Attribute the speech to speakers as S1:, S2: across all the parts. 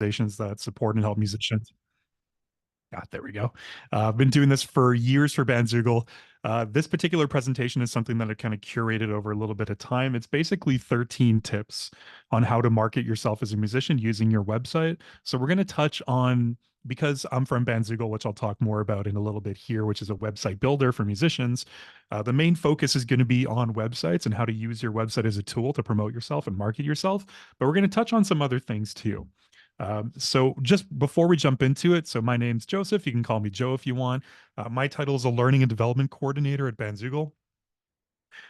S1: organizations that support and help musicians. Yeah, there we go. I've been doing this for years for Bandzoogle. This particular presentation is something that I kind of curated over a little bit of time. It's basically 13 tips on how to market yourself as a musician using your website. So we're going to touch on, because I'm from Bandzoogle, which I'll talk more about in a little bit here, which is a website builder for musicians. The main focus is going to be on websites and how to use your website as a tool to promote yourself and market yourself. But we're going to touch on some other things too. So just before we jump into it, so my name's Joseph. You can call me Joe if you want. My title is a learning and development coordinator at Bandzoogle.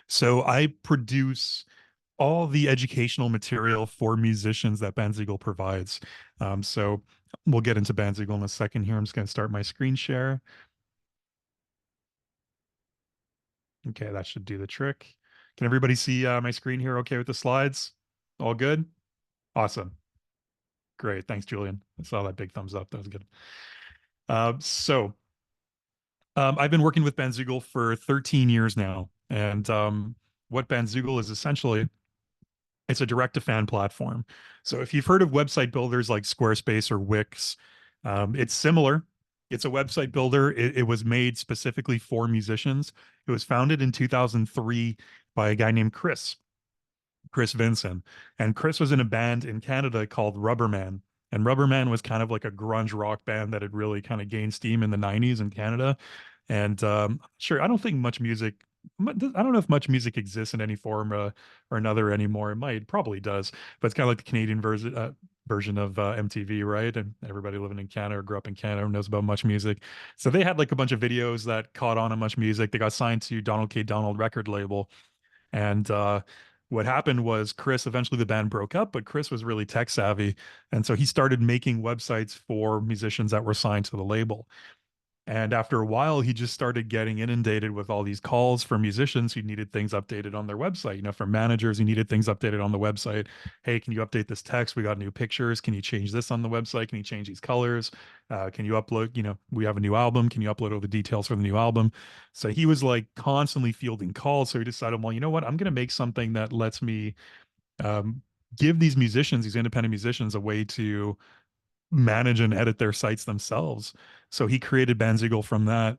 S1: So I produce all the educational material for musicians that Bandzoogle provides. So we'll get into Bandzoogle in a second here. I'm just going to start my screen share. Okay, that should do the trick. Can everybody see my screen here okay with the slides? All good? Awesome. Great. Thanks, Julian. I saw that big thumbs up. That was good. So I've been working with Bandzoogle for 13 years now. And what Bandzoogle is essentially, it's a direct to fan platform. So if you've heard of website builders like Squarespace or Wix, it's similar. It's a website builder. It was made specifically for musicians. It was founded in 2003 by a guy named Chris Vincent. And Chris was in a band in Canada called Rubberman. And Rubberman was kind of like a grunge rock band that had really kind of gained steam in the 90s in Canada. And sure, I don't think much music, I don't know if much music exists in any form or another anymore. It might, probably does, but it's kind of like the Canadian version of MTV, right? And everybody living in Canada or grew up in Canada knows about Much Music. So they had like a bunch of videos that caught on Much Music. They got signed to Donald K. Donald record label. And what happened was Chris, eventually the band broke up, but Chris was really tech savvy. And so he started making websites for musicians that were signed to the label. And after a while, he just started getting inundated with all these calls from musicians who needed things updated on their website. You know, from managers who needed things updated on the website. Hey, can you update this text? We got new pictures. Can you change this on the website? Can you change these colors? Can you upload, we have a new album. Can you upload all the details for the new album? So he was like constantly fielding calls. So he decided, well, you know what? I'm going to make something that lets me um, give these musicians, these independent musicians, a way to manage and edit their sites themselves. So he created Bandzoogle from that.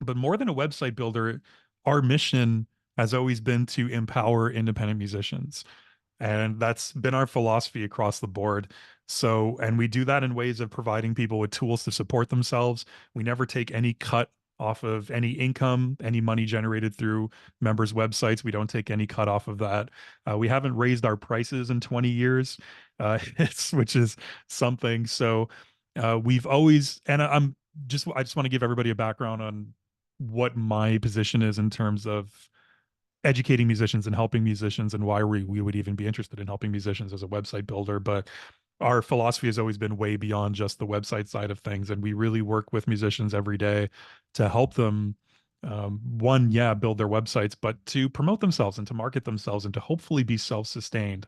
S1: But more than a website builder, our mission has always been to empower independent musicians. And that's been our philosophy across the board. So, and we do that in ways of providing people with tools to support themselves. We never take any cut off of any income, any money generated through members' websites. We don't take any cut off of that. We haven't raised our prices in 20 years, which is something. So, we've always, and I just want to give everybody a background on what my position is in terms of educating musicians and helping musicians and why we would even be interested in helping musicians as a website builder. But our philosophy has always been way beyond just the website side of things. And we really work with musicians every day to help them, one, yeah, build their websites, but to promote themselves and to market themselves and to hopefully be self-sustained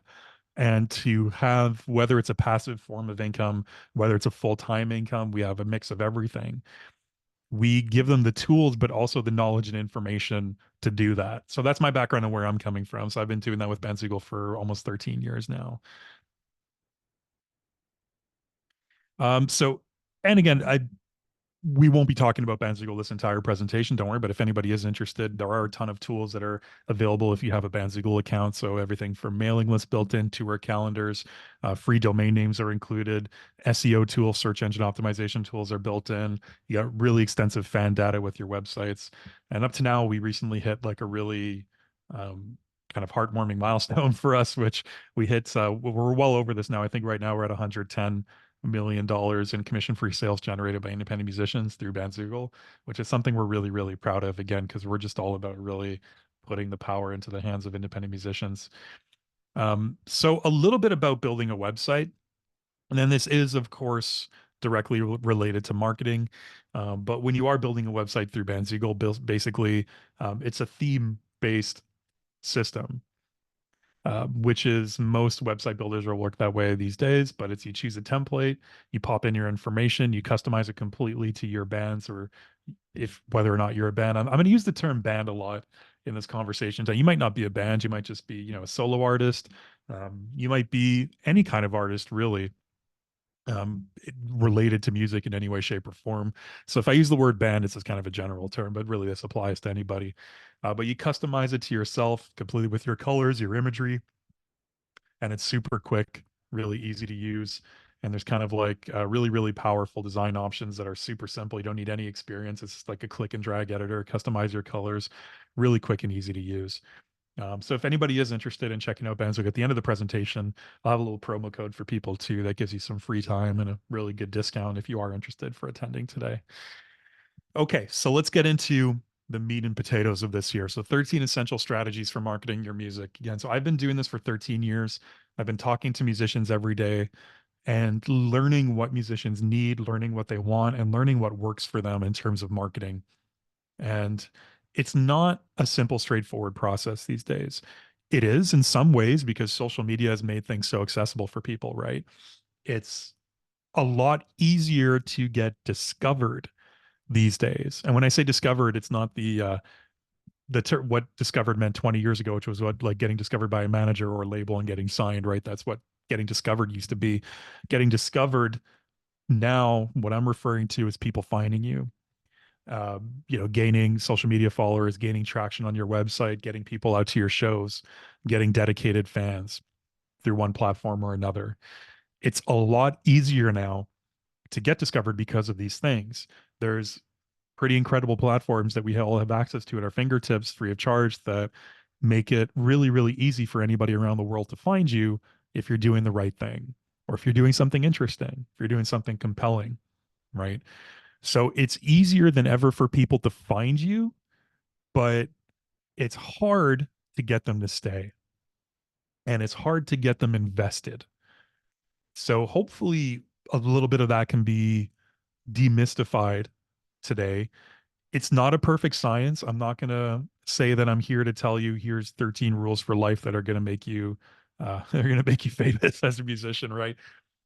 S1: and to have, whether it's a passive form of income, whether it's a full-time income, we have a mix of everything. We give them the tools, but also the knowledge and information to do that. So that's my background and where I'm coming from. So I've been doing that with Bandzoogle for almost 13 years now. So, and again, we won't be talking about Bandzoogle this entire presentation. Don't worry. But if anybody is interested, there are a ton of tools that are available if you have a Bandzoogle account. So everything from mailing lists built in, tour calendars, free domain names are included. SEO tools, search engine optimization tools are built in. You got really extensive fan data with your websites. And up to now, we recently hit like a really kind of heartwarming milestone for us, which we hit. We're well over this now. I think right now we're at 110 million in commission-free sales generated by independent musicians through Bandzoogle, which is something we're really, really proud of, again, because we're just all about really putting the power into the hands of independent musicians. So a little bit about building a website. And then this is, of course, directly related to marketing. But when you are building a website through Bandzoogle, basically, it's a theme-based system, which is most website builders will work that way these days. But it's you choose a template, you pop in your information, you customize it completely to your bands, or if whether or not you're a band. I'm going to use the term band a lot in this conversation. So you might not be a band, you might just be, a solo artist. You might be any kind of artist, really. related to music in any way, shape, or form. So if I use the word band, it's just kind of a general term, but really this applies to anybody. But you customize it to yourself completely with your colors, your imagery, and it's super quick, really easy to use. And there's kind of like really, really powerful design options that are super simple. You don't need any experience. It's just like a click and drag editor, customize your colors, really quick and easy to use. So if anybody is interested in checking out Bandzoogle at the end of the presentation, I'll have a little promo code for people too that gives you some free time and a really good discount if you are interested for attending today. Okay, so let's get into the meat and potatoes of this year. So 13 essential strategies for marketing your music. Again, so I've been doing this for 13 years. I've been talking to musicians every day and learning what musicians need, learning what they want, and learning what works for them in terms of marketing. And it's not a simple, straightforward process these days. It is in some ways because social media has made things so accessible for people, right? It's a lot easier to get discovered these days. And when I say discovered, it's not what discovered meant 20 years ago, which was what like getting discovered by a manager or a label and getting signed, right? That's what getting discovered used to be. Getting discovered now, what I'm referring to is people finding you, gaining social media followers, gaining traction on your website, getting people out to your shows, getting dedicated fans through one platform or another. It's a lot easier now to get discovered because of these things. There's pretty incredible platforms that we all have access to at our fingertips free of charge that make it really, really easy for anybody around the world to find you if you're doing the right thing or if you're doing something interesting, if you're doing something compelling, right? So it's easier than ever for people to find you, but it's hard to get them to stay and it's hard to get them invested. So hopefully a little bit of that can be demystified today. It's not a perfect science. I'm not going to say that I'm here to tell you here's 13 rules for life that are going to make you they're going to make you famous as a musician, right?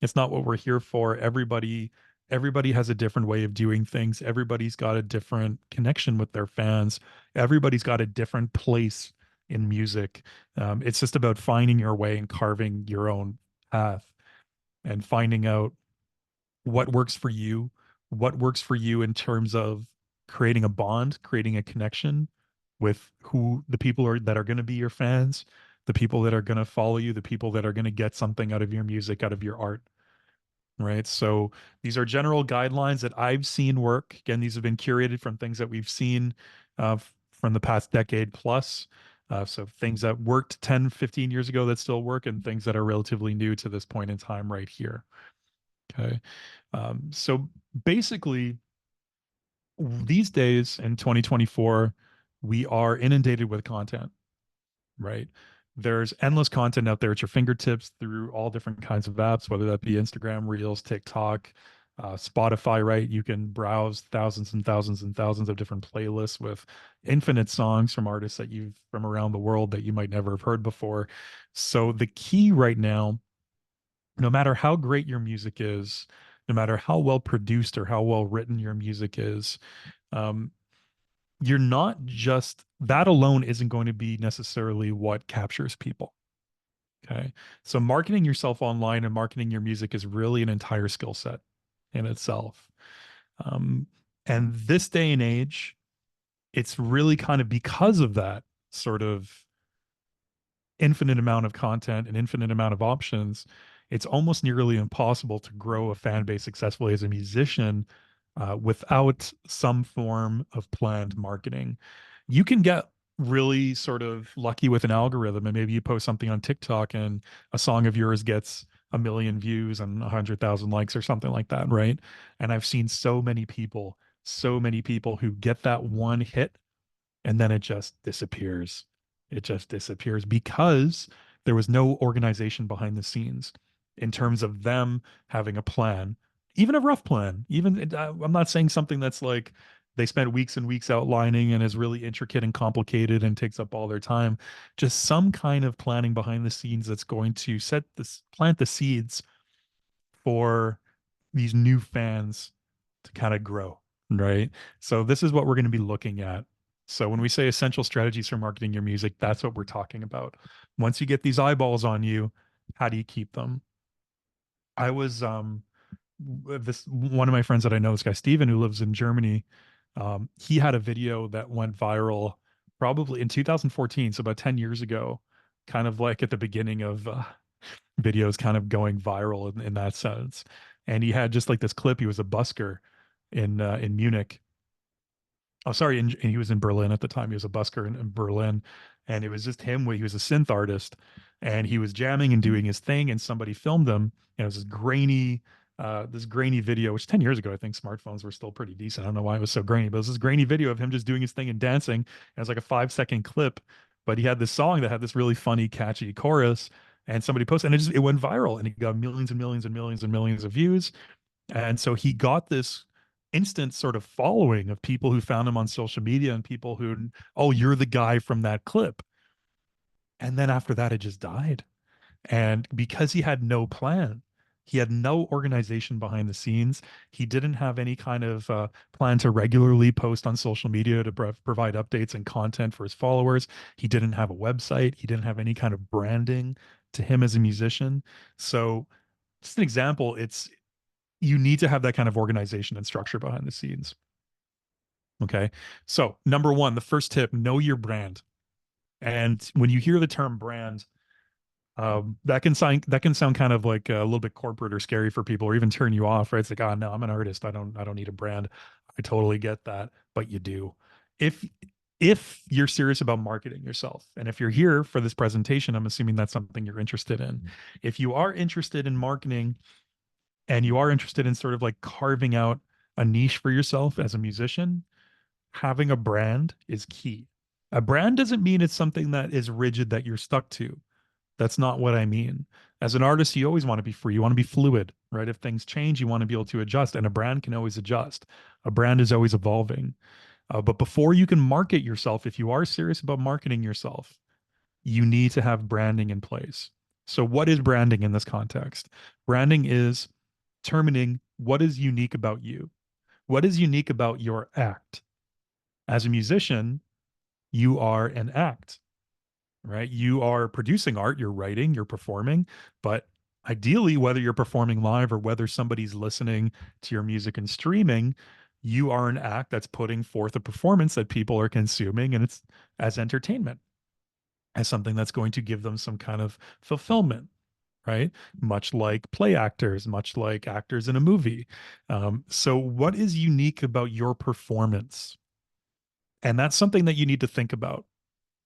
S1: It's not what we're here for. Everybody has a different way of doing things. Everybody's got a different connection with their fans. Everybody's got a different place in music. It's just about finding your way and carving your own path and finding out what works for you, what works for you in terms of creating a bond, creating a connection with who the people are that are going to be your fans, the people that are going to follow you, the people that are going to get something out of your music, out of your art, right? So these are general guidelines that I've seen work. Again, these have been curated from things that we've seen from the past decade plus. So things that worked 10, 15 years ago that still work and things that are relatively new to this point in time right here. Okay. So basically, these days in 2024, we are inundated with content, right? There's endless content out there at your fingertips through all different kinds of apps, whether that be Instagram, Reels, TikTok, Spotify, right? You can browse thousands and thousands and thousands of different playlists with infinite songs from artists that you've from around the world that you might never have heard before. So the key right now, no matter how great your music is, no matter how well produced or how well written your music is, um, you're not just that alone isn't going to be necessarily what captures people. Okay. So marketing yourself online and marketing your music is really an entire skill set in itself. Um, and this day and age, it's really kind of because of that sort of infinite amount of content and infinite amount of options, it's almost nearly impossible to grow a fan base successfully as a musician without some form of planned marketing. You can get really sort of lucky with an algorithm, and maybe you post something on TikTok and a song of yours gets a million views and 100,000 likes or something like that, right? And I've seen so many people who get that one hit and then it just disappears. It just disappears because there was no organization behind the scenes in terms of them having a plan, even a rough plan. Even I'm not saying something that's like they spent weeks and weeks outlining and is really intricate and complicated and takes up all their time. Just some kind of planning behind the scenes that's going to plant the seeds for these new fans to kind of grow, right? So this is what we're going to be looking at. So when we say essential strategies for marketing your music, that's what we're talking about. Once you get these eyeballs on you, how do you keep them? I was this one of my friends that I know, this guy Steven, who lives in Germany, he had a video that went viral probably in 2014, so about 10 years ago, kind of like at the beginning of videos kind of going viral in that sense. And he had just like this clip. He was a busker in Munich. Oh, sorry, and he was in Berlin at the time. He was a busker in Berlin, and it was just him. He was a synth artist, and he was jamming and doing his thing. And somebody filmed him. And it was this grainy video. Which 10 years ago, I think smartphones were still pretty decent. I don't know why it was so grainy, but it was this grainy video of him just doing his thing and dancing. And it was like a 5 second clip, but he had this song that had this really funny, catchy chorus. And somebody posted, and it went viral, and he got millions and millions and millions and millions of views. And so he got this instant sort of following of people who found him on social media and people who, oh, you're the guy from that clip. And then after that, it just died. And because he had no plan, he had no organization behind the scenes. He didn't have any kind of plan to regularly post on social media to provide updates and content for his followers. He didn't have a website. He didn't have any kind of branding to him as a musician. So, just an example, it's you need to have that kind of organization and structure behind the scenes. Okay. So, number one, the first tip, know your brand. And when you hear the term brand, that can sound kind of like a little bit corporate or scary for people, or even turn you off, right? It's like, oh no, I'm an artist. I don't need a brand. I totally get that, but you do. If if you're serious about marketing yourself, and if you're here for this presentation, I'm assuming that's something you're interested in. If you are interested in marketing, and you are interested in sort of like carving out a niche for yourself as a musician, having a brand is key. A brand doesn't mean it's something that is rigid that you're stuck to. That's not what I mean. As an artist, you always want to be free. You want to be fluid, right? If things change, you want to be able to adjust, and a brand can always adjust. A brand is always evolving. But before you can market yourself, if you are serious about marketing yourself, you need to have branding in place. So, what is branding in this context? Branding is determining what is unique about you. What is unique about your act? As a musician, you are an act, right? You are producing art, you're writing, you're performing, but ideally, whether you're performing live or whether somebody's listening to your music and streaming, you are an act that's putting forth a performance that people are consuming, and it's as entertainment, as something that's going to give them some kind of fulfillment, right? Much like play actors, much like actors in a movie. So, what is unique about your performance? And that's something that you need to think about.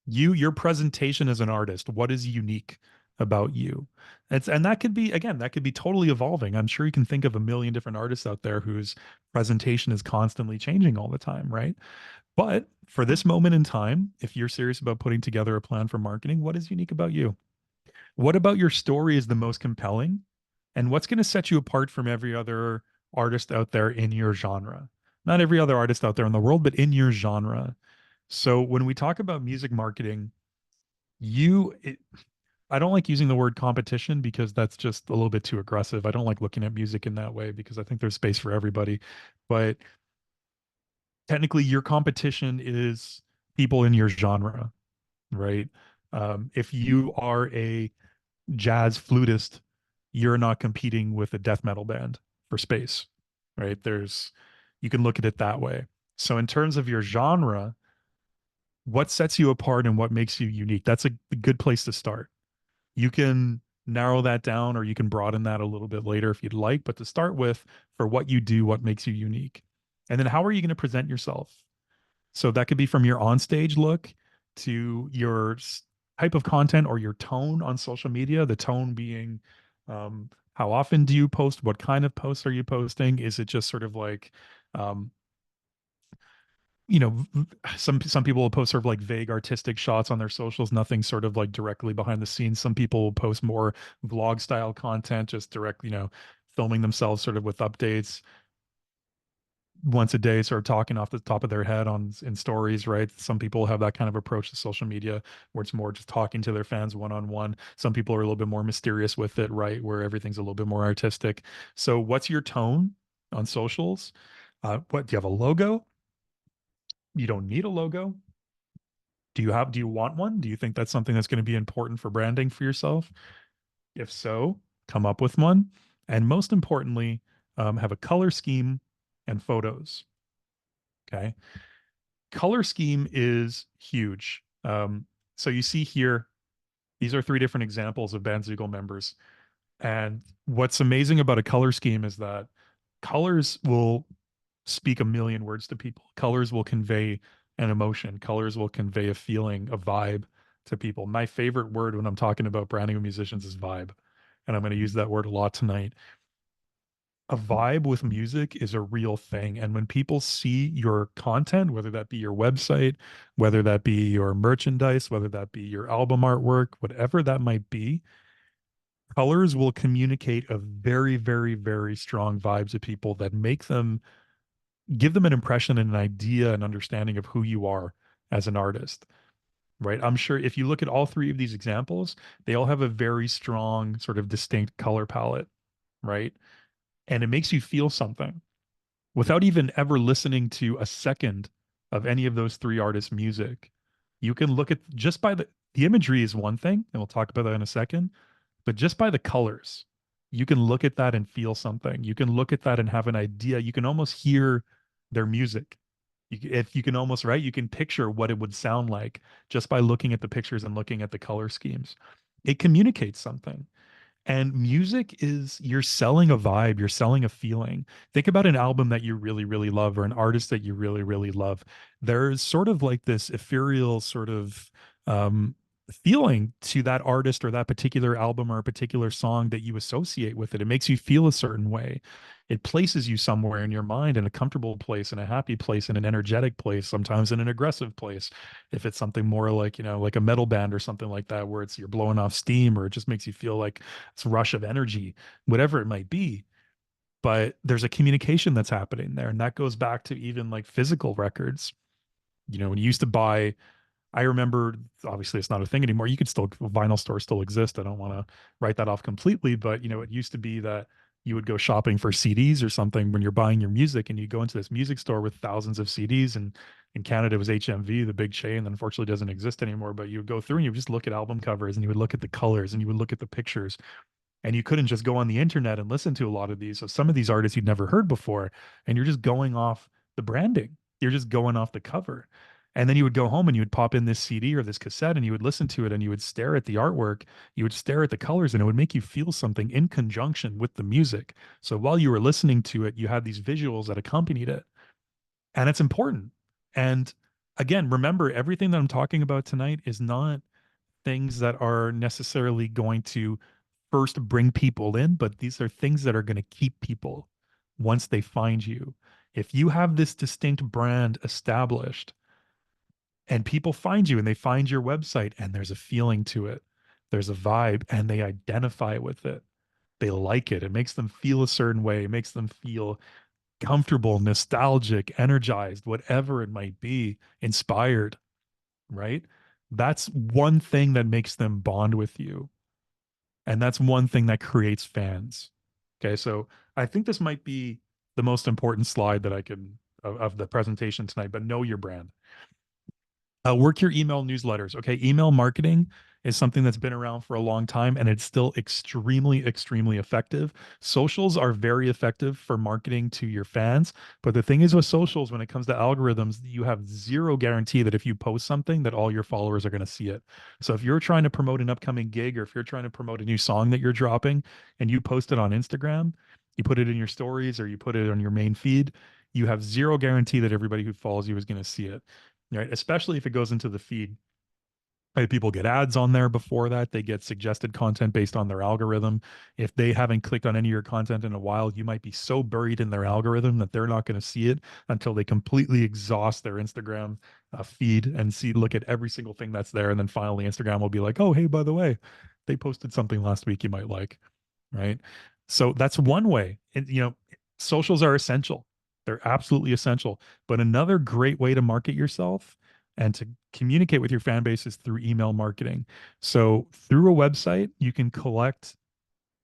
S1: Your presentation as an artist, what is unique about you? And that could be, again, that could be totally evolving. I'm sure you can think of a million different artists out there whose presentation is constantly changing all the time, right? But for this moment in time, if you're serious about putting together a plan for marketing, what is unique about you? What about your story is the most compelling? And what's going to set you apart from every other artist out there in your genre? Not every other artist out there in the world, but in your genre. So when we talk about music marketing, you, it, I don't like using the word competition because that's just a little bit too aggressive. I don't like looking at music in that way because I think there's space for everybody. But technically, your competition is people in your genre, right? If you are a jazz flutist, you're not competing with a death metal band for space, right? You can look at it that way. So in terms of your genre, what sets you apart and what makes you unique? That's a good place to start. You can narrow that down or you can broaden that a little bit later if you'd like, but to start with, for what you do, what makes you unique? And then how are you going to present yourself? So that could be from your onstage look to your type of content or your tone on social media. The tone being, how often do you post? What kind of posts are you posting? Is it just sort of like, um, you know, some people will post sort of like vague artistic shots on their socials, nothing sort of like directly behind the scenes. Some people will post more vlog style content, just direct, filming themselves sort of with updates once a day, sort of talking off the top of their head on in stories, right? Some people have that kind of approach to social media where it's more just talking to their fans one on one. Some people are a little bit more mysterious with it, right? Where everything's a little bit more artistic. So what's your tone on socials? What do you have a logo? You don't need a logo. Do you want one? Do you think that's something that's going to be important for branding for yourself? If so, come up with one. And most importantly, have a color scheme and photos. Okay. Color scheme is huge. So you see here, these are three different examples of Bandzoogle members. And what's amazing about a color scheme is that colors will speak a million words to people. Colors will convey an emotion. Colors will convey a feeling, a vibe to people. My favorite word when I'm talking about branding of musicians is vibe. And I'm going to use that word a lot tonight. A vibe with music is a real thing. And when people see your content, whether that be your website, whether that be your merchandise, whether that be your album artwork, whatever that might be, colors will communicate a very, very, very strong vibe to people that make them give them an impression and an idea and understanding of who you are as an artist, right? I'm sure if you look at all three of these examples, they all have a very strong, sort of distinct color palette, right? And it makes you feel something without even ever listening to a second of any of those three artists' music. You can look at just by the imagery is one thing, and we'll talk about that in a second, but just by the colors, you can look at that and feel something. You can look at that and have an idea. You can almost hear their music. If you can almost, right, you can picture what it would sound like just by looking at the pictures and looking at the color schemes. It communicates something. And music is, you're selling a vibe, you're selling a feeling. Think about an album that you really, really love or an artist that you really, really love. There's sort of like this ethereal sort of um, feeling to that artist or that particular album or a particular song that you associate with it. It makes you feel a certain way. It places you somewhere in your mind in a comfortable place, in a happy place, in an energetic place, sometimes in an aggressive place. If it's something more like, like a metal band or something like that, where it's you're blowing off steam or it just makes you feel like it's a rush of energy, whatever it might be. But there's a communication that's happening there. And that goes back to even like physical records. When you used to buy, I remember, obviously it's not a thing anymore. You could still, vinyl stores still exist. I don't want to write that off completely, but it used to be that you would go shopping for CDs or something when you're buying your music and you go into this music store with thousands of CDs. And in Canada it was HMV, the big chain that unfortunately doesn't exist anymore. But you would go through and you would just look at album covers and you would look at the colors and you would look at the pictures, and you couldn't just go on the internet and listen to a lot of these. So some of these artists you'd never heard before, and you're just going off the branding. You're just going off the cover. And then you would go home and you would pop in this CD or this cassette and you would listen to it and you would stare at the artwork, you would stare at the colors, and it would make you feel something in conjunction with the music. So while you were listening to it, you had these visuals that accompanied it. And it's important. And again, remember, everything that I'm talking about tonight is not things that are necessarily going to first bring people in, but these are things that are going to keep people once they find you. If you have this distinct brand established and people find you and they find your website and there's a feeling to it, there's a vibe, and they identify with it, they like it, it makes them feel a certain way, it makes them feel comfortable, nostalgic, energized, whatever it might be, inspired, right? That's one thing that makes them bond with you. And that's one thing that creates fans. Okay, so I think this might be the most important slide that I can of the presentation tonight, but know your brand. Work your email newsletters. Okay. Email marketing is something that's been around for a long time and it's still extremely, extremely effective. Socials are very effective for marketing to your fans. But the thing is with socials, when it comes to algorithms, you have zero guarantee that if you post something, that all your followers are going to see it. So if you're trying to promote an upcoming gig or if you're trying to promote a new song that you're dropping and you post it on Instagram, you put it in your stories or you put it on your main feed, you have zero guarantee that everybody who follows you is going to see it, right? Especially if it goes into the feed. Right? People get ads on there before that. They get suggested content based on their algorithm. If they haven't clicked on any of your content in a while, you might be so buried in their algorithm that they're not going to see it until they completely exhaust their Instagram feed and look at every single thing that's there. And then finally, Instagram will be like, oh, hey, by the way, they posted something last week you might like, right? So that's one way. And, socials are essential. They're absolutely essential. But another great way to market yourself and to communicate with your fan base is through email marketing. So through a website, you can collect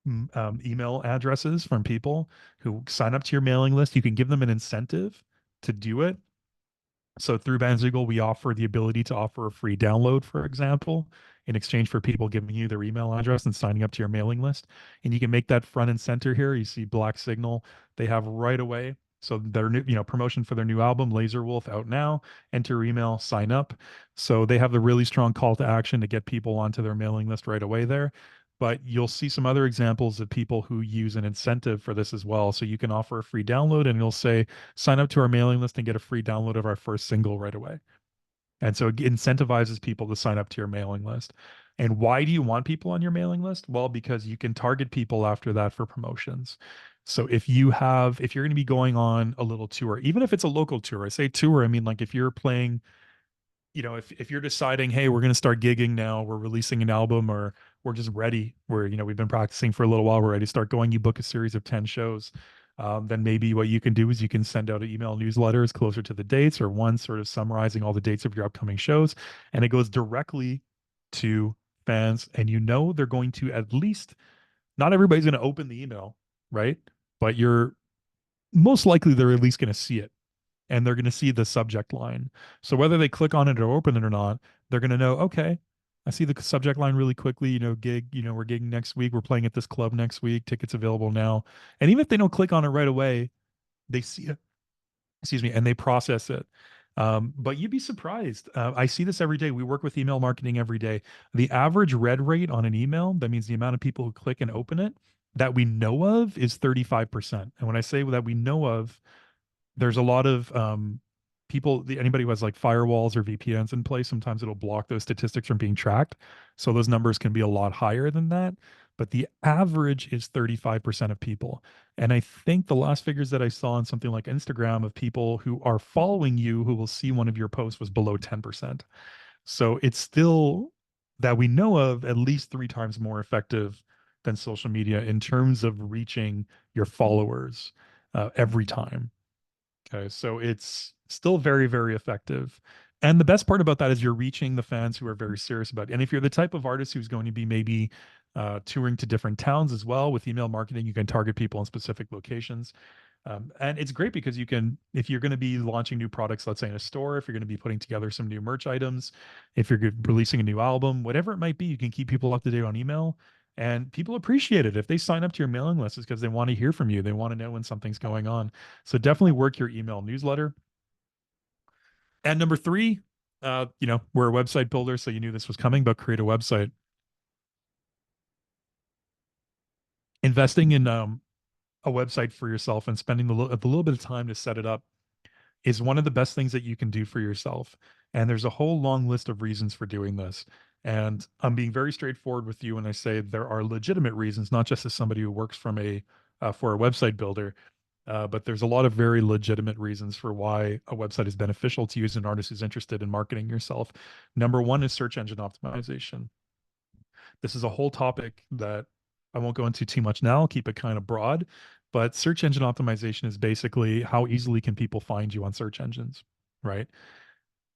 S1: email addresses from people who sign up to your mailing list. You can give them an incentive to do it. So through Bandzoogle, we offer the ability to offer a free download, for example. in exchange for people giving you their email address and signing up to your mailing list. And you can make that front and center here. You see Black Signal, they have right away. So their new, promotion for their new album, Laser Wolf, out now. Enter email, sign up. So they have the really strong call to action to get people onto their mailing list right away there. But you'll see some other examples of people who use an incentive for this as well. So you can offer a free download and you'll say, sign up to our mailing list and get a free download of our first single right away. And so it incentivizes people to sign up to your mailing list. And why do you want people on your mailing list? Well, because you can target people after that for promotions. So if you're going to be going on a little tour, even if it's a local tour, I say tour, I mean, like if you're playing, if you're deciding, hey, we're going to start gigging now, we're releasing an album, or we're just ready, we've been practicing for a little while, we're ready to start going, you book a series of 10 shows. Then maybe what you can do is you can send out an email newsletters closer to the dates, or one sort of summarizing all the dates of your upcoming shows. And it goes directly to fans. And they're going to at least, not everybody's going to open the email, right? But you're most likely they're at least going to see it, and they're going to see the subject line. So whether they click on it or open it or not, they're going to know, okay, I see the subject line really quickly, gig, we're gigging next week. We're playing at this club next week. Tickets available now. And even if they don't click on it right away, they see it, excuse me, and they process it. But you'd be surprised. I see this every day. We work with email marketing every day. The average read rate on an email, that means the amount of people who click and open it, that we know of is 35%. And when I say that we know of, there's a lot of people, anybody who has like firewalls or VPNs in place, sometimes it'll block those statistics from being tracked. So those numbers can be a lot higher than that. But the average is 35% of people. And I think the last figures that I saw on something like Instagram of people who are following you who will see one of your posts was below 10%. So it's still, that we know of, at least 3 times more effective than social media in terms of reaching your followers every time. Okay, so it's still very, very effective. And the best part about that is you're reaching the fans who are very serious about it. And if you're the type of artist who's going to be maybe touring to different towns as well with email marketing, you can target people in specific locations. And it's great because you can, if you're going to be launching new products, let's say in a store, if you're going to be putting together some new merch items, if you're releasing a new album, whatever it might be, you can keep people up to date on email. And people appreciate it. If they sign up to your mailing list, it's because they want to hear from you. They want to know when something's going on. So definitely work your email newsletter. And number three, we're a website builder, so you knew this was coming, but create a website. Investing in a website for yourself and spending the little bit of time to set it up is one of the best things that you can do for yourself. And there's a whole long list of reasons for doing this. And I'm being very straightforward with you when I say there are legitimate reasons, not just as somebody who works for a website builder, but there's a lot of very legitimate reasons for why a website is beneficial to you as an artist who's interested in marketing yourself. Number one is search engine optimization. This is a whole topic that I won't go into too much now. I'll keep it kind of broad, but search engine optimization is basically how easily can people find you on search engines, right?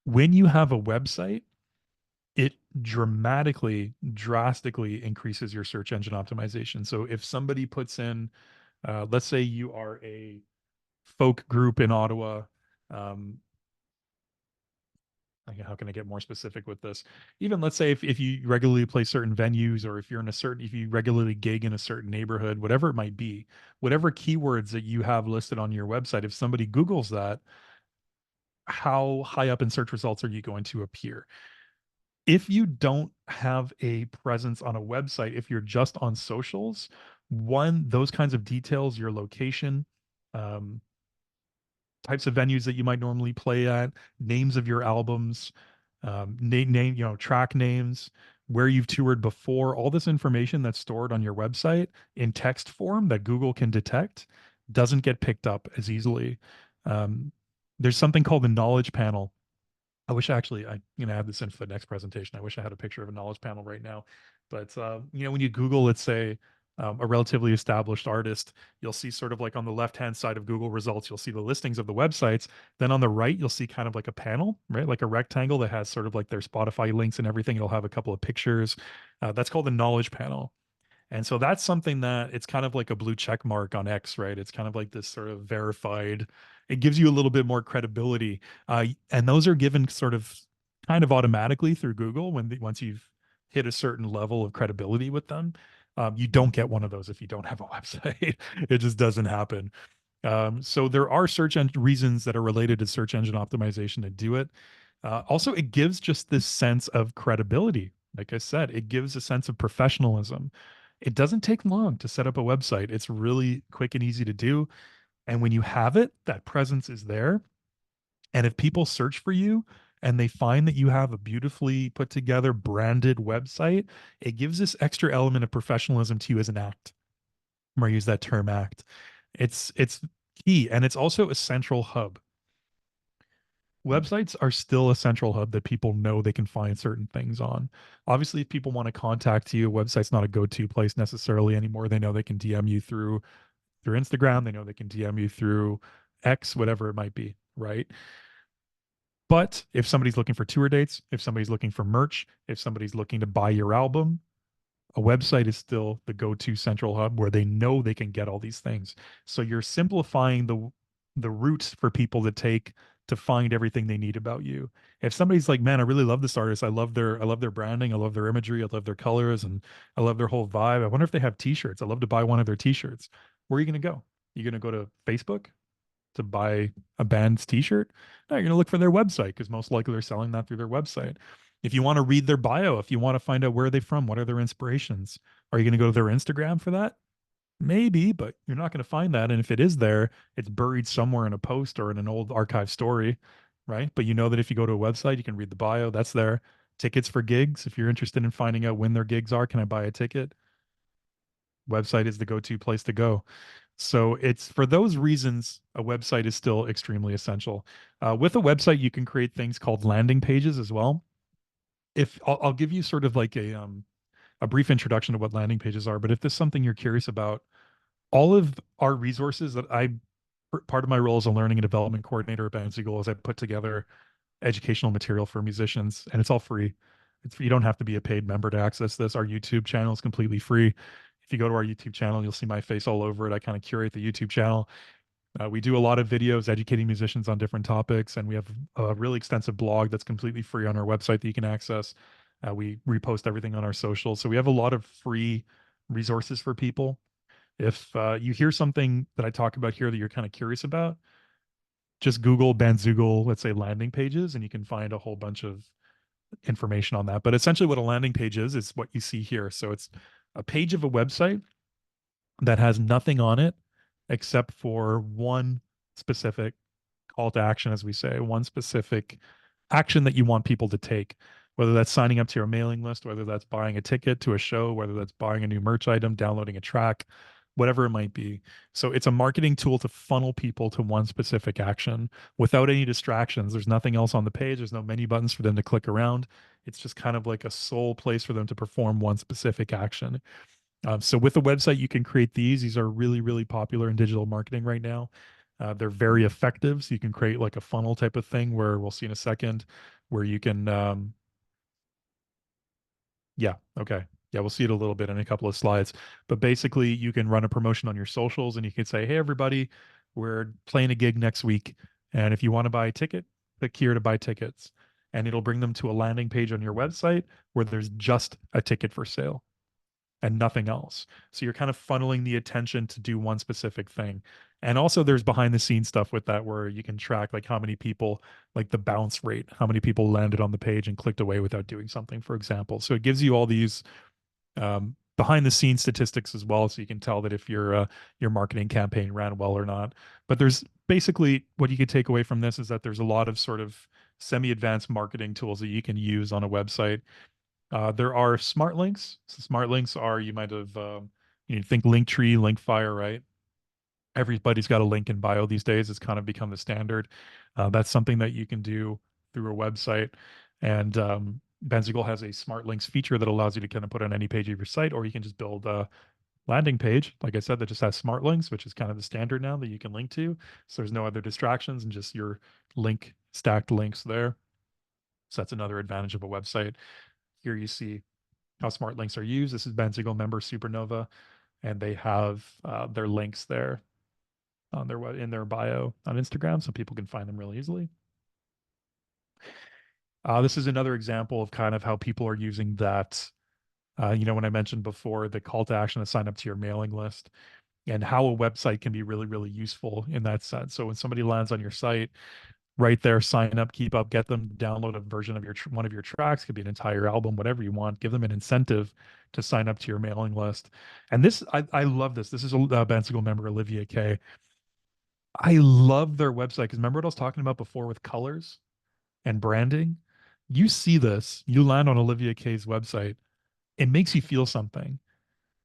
S1: When you have a website, it drastically increases your search engine optimization. So if somebody puts in, let's say you are a folk group in Ottawa, um, how can I get more specific with this? Even let's say if you regularly play certain venues, or if you regularly gig in a certain neighborhood, whatever it might be, whatever keywords that you have listed on your website, if somebody Googles that, how high up in search results are you going to appear? If you don't have a presence on a website, if you're just on socials, one, those kinds of details, your location, um, types of venues that you might normally play at, names of your albums, track names, where you've toured before, all this information that's stored on your website in text form that Google can detect doesn't get picked up as easily. Um, there's something called the knowledge panel. I wish actually I have this in for the next presentation. I wish I had a picture of a knowledge panel right now. But when you Google, let's say a relatively established artist, you'll see sort of like on the left-hand side of Google results, you'll see the listings of the websites. Then on the right, you'll see kind of like a panel, right? Like a rectangle that has sort of like their Spotify links and everything. It'll have a couple of pictures. That's called the knowledge panel. And so that's something that it's kind of like a blue check mark on X, right? It's kind of like this sort of verified, it gives you a little bit more credibility. And those are given sort of kind of automatically through Google once you've hit a certain level of credibility with them. You don't get one of those if you don't have a website. It just doesn't happen. So there are search engine reasons that are related to search engine optimization to do it. Also, it gives just this sense of credibility. Like I said, it gives a sense of professionalism. It doesn't take long to set up a website. It's really quick and easy to do. And when you have it, that presence is there. And if people search for you and they find that you have a beautifully put together branded website, it gives this extra element of professionalism to you as an act. Where I use that term act. It's key, and it's also a central hub. Websites are still a central hub that people know they can find certain things on. Obviously, if people want to contact you, a website's not a go-to place necessarily anymore. They know they can DM you through Instagram. They know they can DM you through X, whatever it might be, right? But if somebody's looking for tour dates, if somebody's looking for merch, if somebody's looking to buy your album, a website is still the go-to central hub where they know they can get all these things. So you're simplifying the route for people to take to find everything they need about you. If somebody's like, "Man, I really love this artist. I love their branding. I love their imagery. I love their colors, and I love their whole vibe. I wonder if they have t-shirts. I'd love to buy one of their t-shirts." Where are you going to go? You going to go to Facebook to buy a band's t-shirt? No, you're going to look for their website because most likely they're selling that through their website. If you want to read their bio, if you want to find out where are they from, what are their inspirations, are you going to go to their Instagram for that? Maybe, but you're not going to find that. And if it is there, it's buried somewhere in a post or in an old archive story, right? But you know that if you go to a website, you can read the bio, that's there. Tickets for gigs. If you're interested in finding out when their gigs are, can I buy a ticket? Website is the go-to place to go. So it's for those reasons, a website is still extremely essential. With a website, you can create things called landing pages as well. If I'll give you sort of like a brief introduction to what landing pages are, but if this is something you're curious about, all of our resources that part of my role as a learning and development coordinator at Bandzoogle is I put together educational material for musicians, and it's all free. You don't have to be a paid member to access this. Our YouTube channel is completely free. If you go to our YouTube channel, you'll see my face all over it. I kind of curate the YouTube channel. We do a lot of videos educating musicians on different topics, and we have a really extensive blog that's completely free on our website that you can access. We repost everything on our socials. So we have a lot of free resources for people. If you hear something that I talk about here that you're kind of curious about, just Google Bandzoogle, let's say landing pages, and you can find a whole bunch of information on that. But essentially, what a landing page is what you see here. So it's a page of a website that has nothing on it except for one specific call to action, as we say, one specific action that you want people to take, whether that's signing up to your mailing list, whether that's buying a ticket to a show, whether that's buying a new merch item, downloading a track, whatever it might be. So it's a marketing tool to funnel people to one specific action without any distractions. There's nothing else on the page. There's no menu buttons for them to click around. It's just kind of like a sole place for them to perform one specific action. So with a website, you can create these. These are really, really popular in digital marketing right now. They're very effective. So you can create like a funnel type of thing where we'll see in a second where you can, yeah, okay. Yeah, we'll see it a little bit in a couple of slides. But basically, you can run a promotion on your socials and you can say, hey, everybody, we're playing a gig next week. And if you want to buy a ticket, click here to buy tickets. And it'll bring them to a landing page on your website where there's just a ticket for sale and nothing else. So you're kind of funneling the attention to do one specific thing. And also there's behind the scenes stuff with that where you can track like how many people, like the bounce rate, how many people landed on the page and clicked away without doing something, for example. So it gives you all these behind the scenes statistics as well, so you can tell that if your marketing campaign ran well or not. But there's basically what you could take away from this is that there's a lot of sort of semi-advanced marketing tools that you can use on a website. There are smart links. So smart links are you might have you think Linktree, Linkfire, right? Everybody's got a link in bio these days. It's kind of become the standard. That's something that you can do through a website. And Bandzoogle has a smart links feature that allows you to kind of put on any page of your site, or you can just build a landing page, like I said, that just has smart links, which is kind of the standard now that you can link to. So there's no other distractions and just your link stacked links there. So that's another advantage of a website. Here you see how smart links are used. This is Bandzoogle member Supernova, and they have their links there on their in their bio on Instagram, so people can find them really easily. This is another example of kind of how people are using that When I mentioned before the call to action to sign up to your mailing list, and how a website can be really, really useful in that sense. So when somebody lands on your site, right there, sign up, keep up, get them to download a version of one of your tracks, could be an entire album, whatever you want. Give them an incentive to sign up to your mailing list. And this, I love this. This is a Bandzoogle member, Olivia K. I love their website because remember what I was talking about before with colors and branding? You see this, you land on Olivia K's website, it makes you feel something.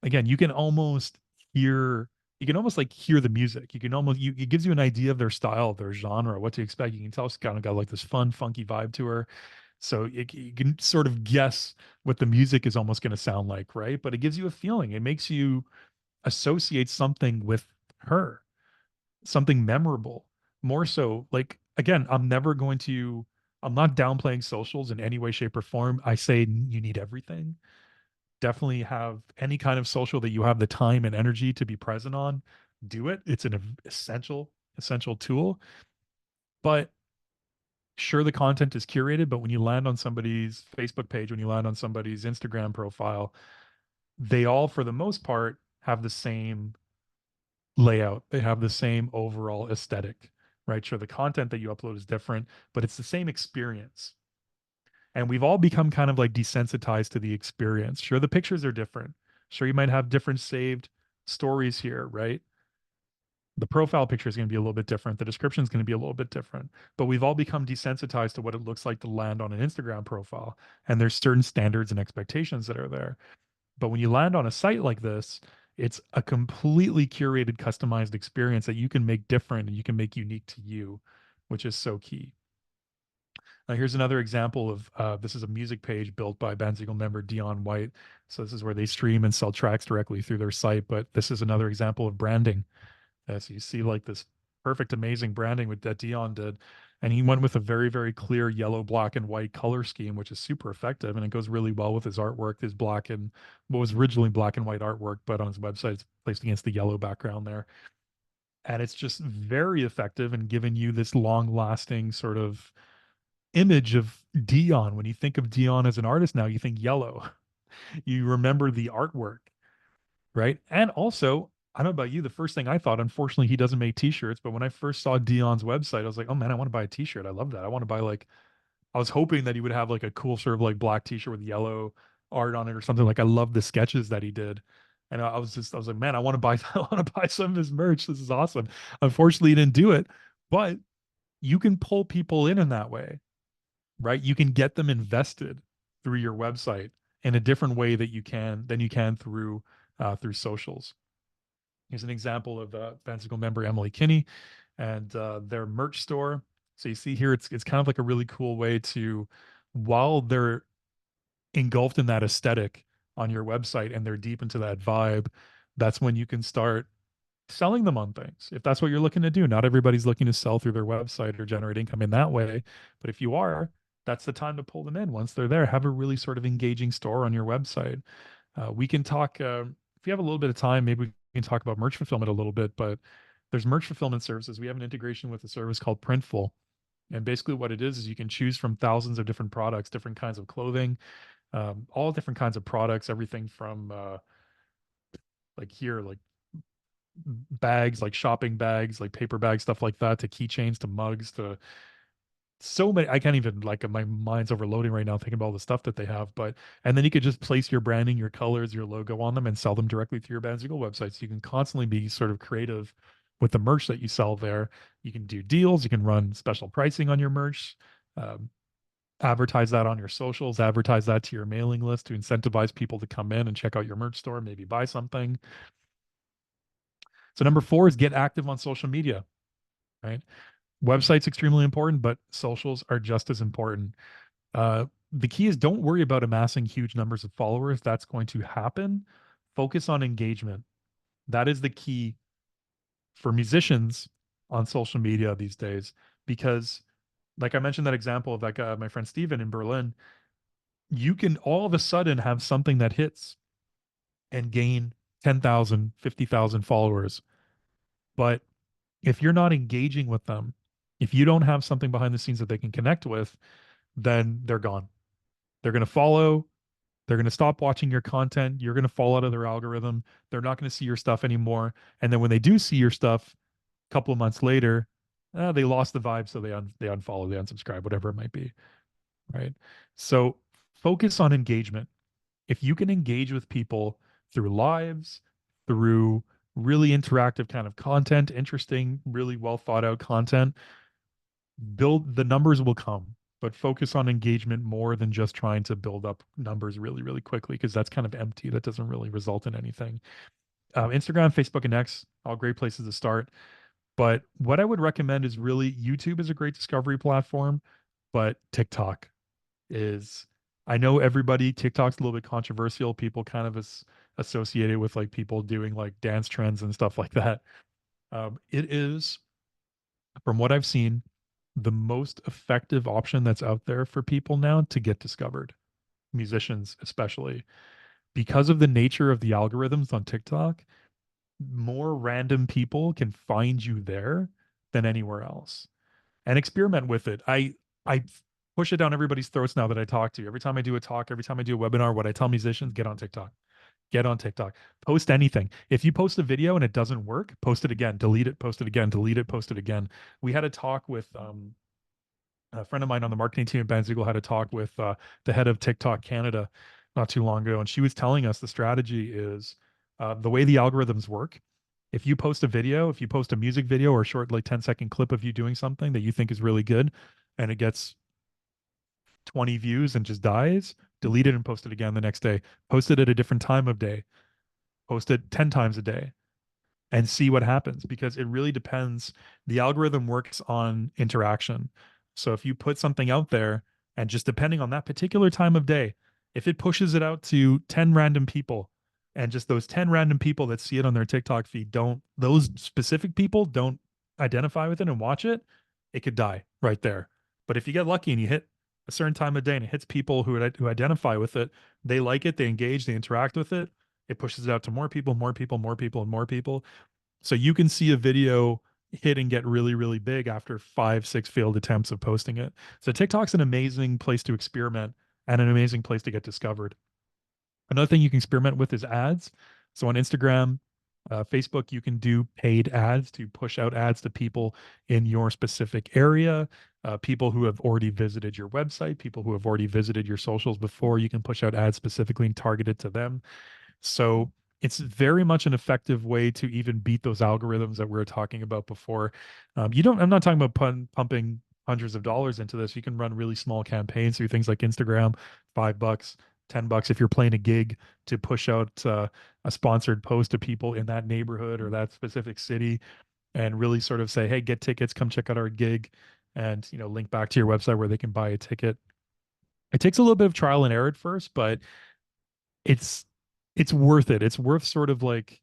S1: Again, hear you can almost like hear the music. You can almost it gives you an idea of their style, their genre, what to expect. You can tell it's kind of got like this fun, funky vibe to her. So you can sort of guess what the music is almost going to sound like, right? But it gives you a feeling. It makes you associate something with her, something memorable. More so, like again, I'm not downplaying socials in any way, shape, or form. I say you need everything. Definitely have any kind of social that you have the time and energy to be present on. Do it. It's an essential tool. But sure, the content is curated, but when you land on somebody's Facebook page, when you land on somebody's Instagram profile, they all, for the most part, have the same layout. They have the same overall aesthetic, right? Sure, the content that you upload is different, but it's the same experience. And we've all become kind of like desensitized to the experience. Sure, the pictures are different. Sure, you might have different saved stories here, right? The profile picture is going to be a little bit different. The description is going to be a little bit different. But we've all become desensitized to what it looks like to land on an Instagram profile. And there's certain standards and expectations that are there. But when you land on a site like this, it's a completely curated, customized experience that you can make different and you can make unique to you, which is so key. Here's another example of this is a music page built by Bandzoogle member Dion White. So this is where they stream and sell tracks directly through their site. But this is another example of branding. So you see like this perfect, amazing branding with that Dion did. And he went with a very, very clear yellow, black, and white color scheme, which is super effective. And it goes really well with his artwork, his black and what was originally black and white artwork, but on his website, it's placed against the yellow background there. And it's just very effective in giving you this long lasting sort of image of Dion. When you think of Dion as an artist now, you think yellow. You remember the artwork, right? And also, I don't know about you, the first thing I thought, unfortunately, he doesn't make t-shirts, but when I first saw Dion's website, I was like, oh man, I want to buy a t-shirt. I love that. I want to buy like, I was hoping that he would have like a cool sort of like black t-shirt with yellow art on it or something. Like I love the sketches that he did. And I was like, man, I want to buy, I want to buy some of his merch. This is awesome. Unfortunately, he didn't do it, but you can pull people in that way, right? You can get them invested through your website in a different way than you can through socials. Here's an example of Bandzoogle member Emily Kinney and their merch store. So you see here, it's kind of like a really cool way to, while they're engulfed in that aesthetic on your website and they're deep into that vibe, that's when you can start selling them on things. If that's what you're looking to do, not everybody's looking to sell through their website or generate income in that way. But if you are, that's the time to pull them in. Once they're there, have a really sort of engaging store on your website. We can talk, if you have a little bit of time, maybe we can talk about merch fulfillment a little bit, but there's merch fulfillment services. We have an integration with a service called Printful. And basically what it is you can choose from thousands of different products, different kinds of clothing, all different kinds of products, everything from like bags, like shopping bags, like paper bags, stuff like that, to keychains, to mugs, to so many. I can't even, like, my mind's overloading right now thinking about all the stuff that they have. But and then you could just place your branding, your colors, your logo on them and sell them directly through your Bandzoogle website. So you can constantly be sort of creative with the merch that you sell there. You can do deals, you can run special pricing on your merch. Um, Advertise that on your socials, advertise that to your mailing list to incentivize people to come in and check out your merch store, maybe buy something. So number 4 is get active on social media, right? Website's extremely important, but socials are just as important. The key is don't worry about amassing huge numbers of followers. That's going to happen. Focus on engagement. That is the key for musicians on social media these days, because like I mentioned that example of that guy, my friend Steven in Berlin, you can all of a sudden have something that hits and gain 10,000, 50,000 followers. But if you're not engaging with them, if you don't have something behind the scenes that they can connect with, then they're gone. They're going to follow. They're going to stop watching your content. You're going to fall out of their algorithm. They're not going to see your stuff anymore. And then when they do see your stuff a couple of months later, they lost the vibe, so they unfollow, they unsubscribe, whatever it might be, right? So focus on engagement. If you can engage with people through lives, through really interactive kind of content, interesting, really well thought out content, build the numbers will come, but focus on engagement more than just trying to build up numbers really, really quickly, because that's kind of empty. That doesn't really result in anything. Instagram, Facebook, and X, all great places to start. But what I would recommend is really YouTube is a great discovery platform, but TikTok is, I know everybody, TikTok's a little bit controversial. People kind of associate it with like people doing like dance trends and stuff like that. It is, from what I've seen, the most effective option that's out there for people now to get discovered, musicians especially, because of the nature of the algorithms on TikTok. More random people can find you there than anywhere else, and experiment with it. I push it down everybody's throats now that I talk to. Every time I do a talk, every time I do a webinar, what I tell musicians, get on TikTok. Get on TikTok. Post anything. If you post a video and it doesn't work, post it again, delete it, post it again, delete it, post it again. We had a talk with a friend of mine on the marketing team at Bandzoogle had a talk with the head of TikTok Canada not too long ago, and she was telling us the strategy is the way the algorithms work. If you post a video, if you post a music video or a short, like 10-second clip of you doing something that you think is really good, and it gets 20 views and just dies, delete it and post it again the next day. Post it at a different time of day. Post it 10 times a day and see what happens, because it really depends. The algorithm works on interaction. So if you put something out there and just depending on that particular time of day, if it pushes it out to 10 random people and just those 10 random people that see it on their TikTok feed don't, those specific people don't identify with it and watch it, it could die right there. But if you get lucky and you hit a certain time of day and it hits people who identify with it, they like it, they engage, they interact with it, it pushes it out to more people, more people, more people, and more people. So you can see a video hit and get really, really big after 5, 6 failed attempts of posting it. So TikTok's an amazing place to experiment and an amazing place to get discovered. Another thing you can experiment with is ads. So on Instagram, Facebook, you can do paid ads to push out ads to people in your specific area, people who have already visited your website, people who have already visited your socials before. You can push out ads specifically and target it to them. So it's very much an effective way to even beat those algorithms that we were talking about before. You don't, I'm not talking about pumping hundreds of dollars into this. You can run really small campaigns through things like Instagram, $5, $10 if you're playing a gig to push out a sponsored post to people in that neighborhood or that specific city and really sort of say, hey, get tickets, come check out our gig, and link back to your website where they can buy a ticket. It takes a little bit of trial and error at first, but it's it's worth it. It's worth sort of like,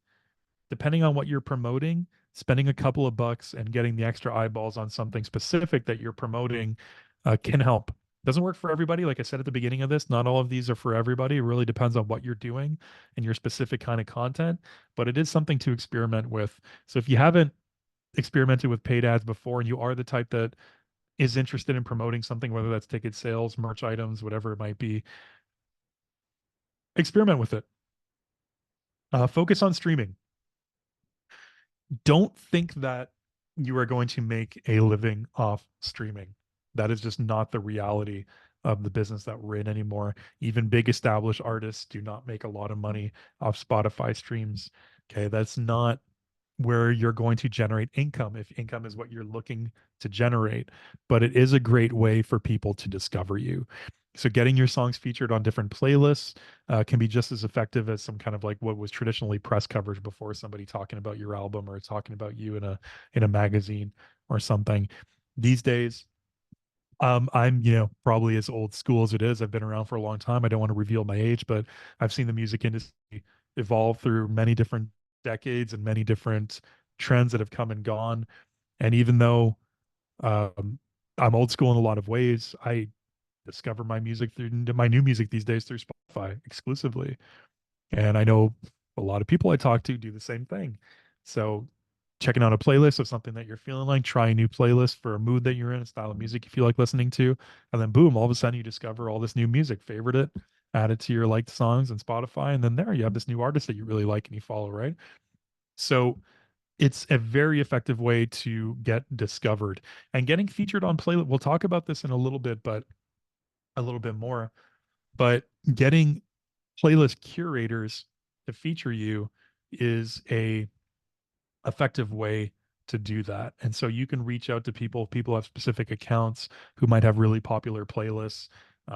S1: depending on what you're promoting, spending a couple of bucks and getting the extra eyeballs on something specific that you're promoting can help. Doesn't work for everybody. Like I said at the beginning of this, not all of these are for everybody. It really depends on what you're doing and your specific kind of content, but it is something to experiment with. So if you haven't experimented with paid ads before and you are the type that is interested in promoting something, whether that's ticket sales, merch items, whatever it might be, experiment with it. Focus on streaming. Don't think that you are going to make a living off streaming. That is just not the reality of the business that we're in anymore. Even big established artists do not make a lot of money off Spotify streams. Okay, that's not where you're going to generate income if income is what you're looking to generate. But it is a great way for people to discover you. So getting your songs featured on different playlists can be just as effective as some kind of like what was traditionally press coverage before, somebody talking about your album or talking about you in a magazine or something. These days, I'm probably as old school as it is. I've been around for a long time. I don't want to reveal my age, but I've seen the music industry evolve through many different decades and many different trends that have come and gone. And even though um, I'm old school in a lot of ways, I discover my music through my new music these days through Spotify exclusively. And I know a lot of people I talk to do the same thing. So checking out a playlist of something that you're feeling like, try a new playlist for a mood that you're in, a style of music you feel like listening to, and then boom, all of a sudden you discover all this new music, favorite it, add it to your liked songs on Spotify, and then there you have this new artist that you really like and you follow, right? So it's a very effective way to get discovered and getting featured on playlist. We'll talk about this in a little bit, but a little bit more. But getting playlist curators to feature you is a effective way to do that. And so you can reach out to people. People have specific accounts who might have really popular playlists.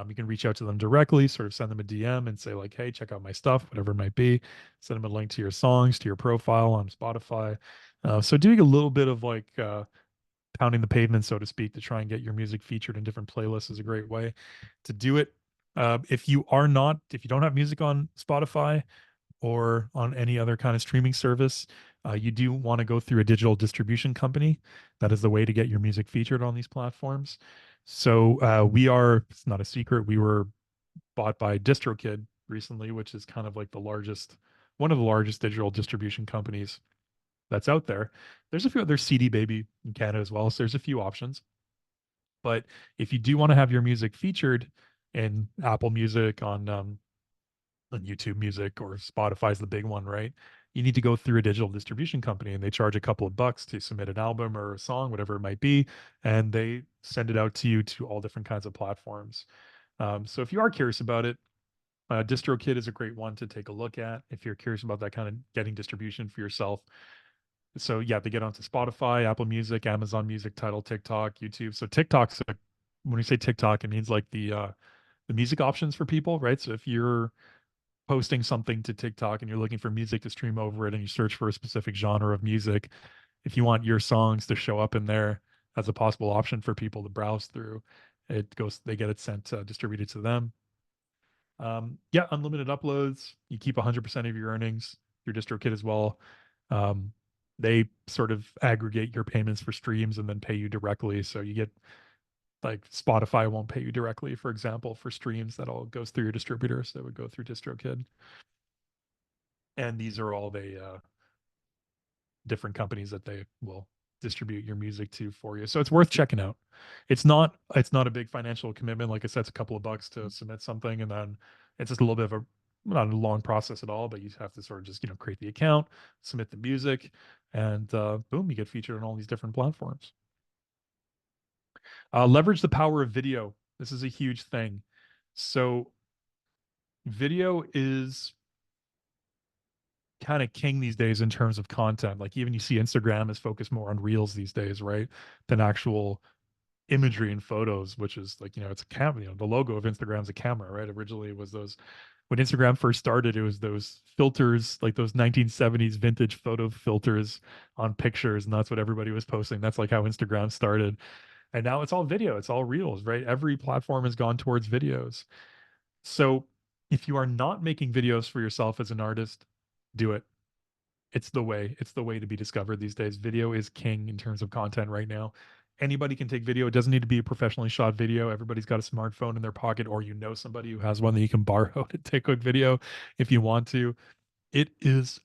S1: You can reach out to them directly, sort of send them a DM and say, like, hey, check out my stuff, whatever it might be. Send them a link to your songs, to your profile on Spotify. So doing a little bit of like pounding the pavement, so to speak, to try and get your music featured in different playlists is a great way to do it. If you don't have music on Spotify, or on any other kind of streaming service, you do want to go through a digital distribution company. That is the way to get your music featured on these platforms. So it's not a secret, we were bought by DistroKid recently, which is kind of like one of the largest digital distribution companies that's out there. There's a few other CD Baby in Canada as well. So there's a few options. But if you do want to have your music featured in Apple Music, on YouTube Music, or Spotify's the big one, right? You need to go through a digital distribution company and they charge a couple of bucks to submit an album or a song, whatever it might be, and they send it out to you to all different kinds of platforms. So if you are curious about it, DistroKid is a great one to take a look at if you're curious about that kind of getting distribution for yourself. So yeah, they get onto Spotify, Apple Music, Amazon Music, Tidal, TikTok, YouTube. So when we say TikTok, it means like the music options for people, right? So if you're posting something to TikTok and you're looking for music to stream over it and you search for a specific genre of music, if you want your songs to show up in there as a possible option for people to browse through, they get it sent, distributed to them. Yeah, unlimited uploads. You keep 100% of your earnings. Your DistroKid as well. Um, they sort of aggregate your payments for streams and then pay you directly. So you get like Spotify won't pay you directly, for example, for streams that all goes through your distributor. So it would go through DistroKid. And these are all the different companies that they will distribute your music to for you. So it's worth checking out. It's not a big financial commitment. Like I said, it's a couple of bucks to submit something, and then it's just a little bit of a not a long process at all, but you have to sort of just create the account, submit the music, and boom, you get featured on all these different platforms. Leverage the power of video. This is a huge thing. So video is kind of king these days in terms of content. Like even you see Instagram is focused more on reels these days, right? Than actual imagery and photos, which is like, it's a camera, the logo of Instagram's a camera, right? Originally it was those when Instagram first started, it was those filters, like those 1970s vintage photo filters on pictures, and that's what everybody was posting. That's like how Instagram started. And now it's all video, it's all reels, right? Every platform has gone towards videos. So if you are not making videos for yourself as an artist, do it. It's the way. It's the way to be discovered these days. Video is king in terms of content right now. Anybody can take video. It doesn't need to be a professionally shot video. Everybody's got a smartphone in their pocket, or somebody who has one that you can borrow to take a video if you want to. It is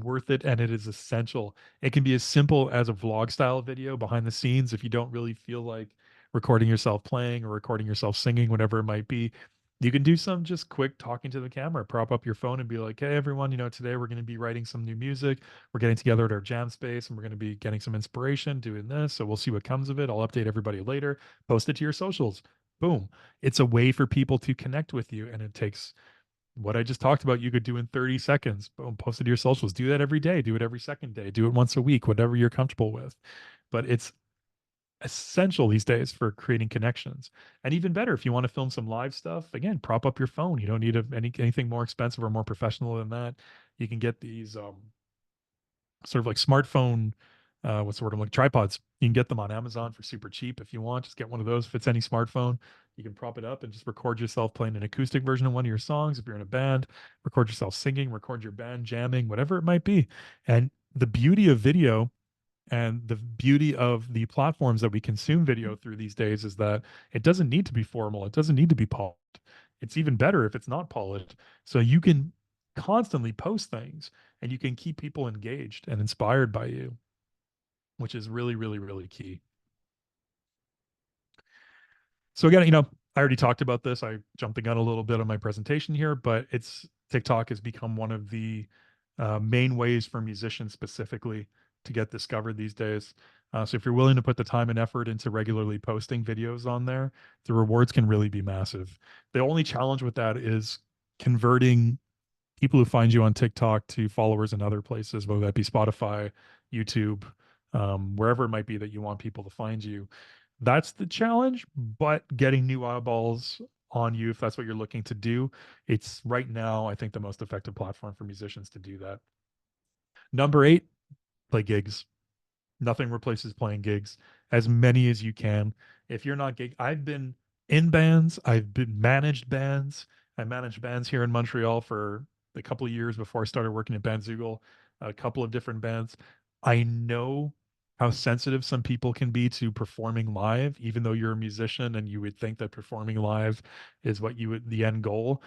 S1: worth it and it is essential. It can be as simple as a vlog style video behind the scenes if you don't really feel like recording yourself playing or recording yourself singing, whatever it might be. You can do some just quick talking to the camera, prop up your phone and be like, hey, everyone, today we're going to be writing some new music. We're getting together at our jam space and we're going to be getting some inspiration doing this. So we'll see what comes of it. I'll update everybody later. Post it to your socials. Boom. It's a way for people to connect with you. And it takes what I just talked about, you could do in 30 seconds. Boom, post it to your socials. Do that every day. Do it every second day. Do it once a week, whatever you're comfortable with. But it's essential these days for creating connections. And even better, if you want to film some live stuff, again, prop up your phone. You don't need anything more expensive or more professional than that. You can get these sort of like smartphone, what's the word I'm like, tripods. You can get them on Amazon for super cheap if you want. Just get one of those. If it's any smartphone, you can prop it up and just record yourself playing an acoustic version of one of your songs. If you're in a band, record yourself singing, record your band jamming, whatever it might be. And the beauty of video and the beauty of the platforms that we consume video through these days is that it doesn't need to be formal. It doesn't need to be polished. It's even better if it's not polished. So you can constantly post things and you can keep people engaged and inspired by you, which is really, really, really key. So again, I already talked about this. I jumped the gun a little bit on my presentation here, but it's TikTok has become one of the main ways for musicians specifically to get discovered these days. So if you're willing to put the time and effort into regularly posting videos on there, the rewards can really be massive. The only challenge with that is converting people who find you on TikTok to followers in other places, whether that be Spotify, YouTube, wherever it might be that you want people to find you. That's the challenge, but getting new eyeballs on you, if that's what you're looking to do, it's right now, I think, the most effective platform for musicians to do that. Number eight, play gigs. Nothing replaces playing gigs, as many as you can. If you're not gig, I've been in bands, I've been managed bands. I managed bands here in Montreal for a couple of years before I started working at Bandzoogle, a couple of different bands. I know how sensitive some people can be to performing live, even though you're a musician and you would think that performing live is what you would, the end goal.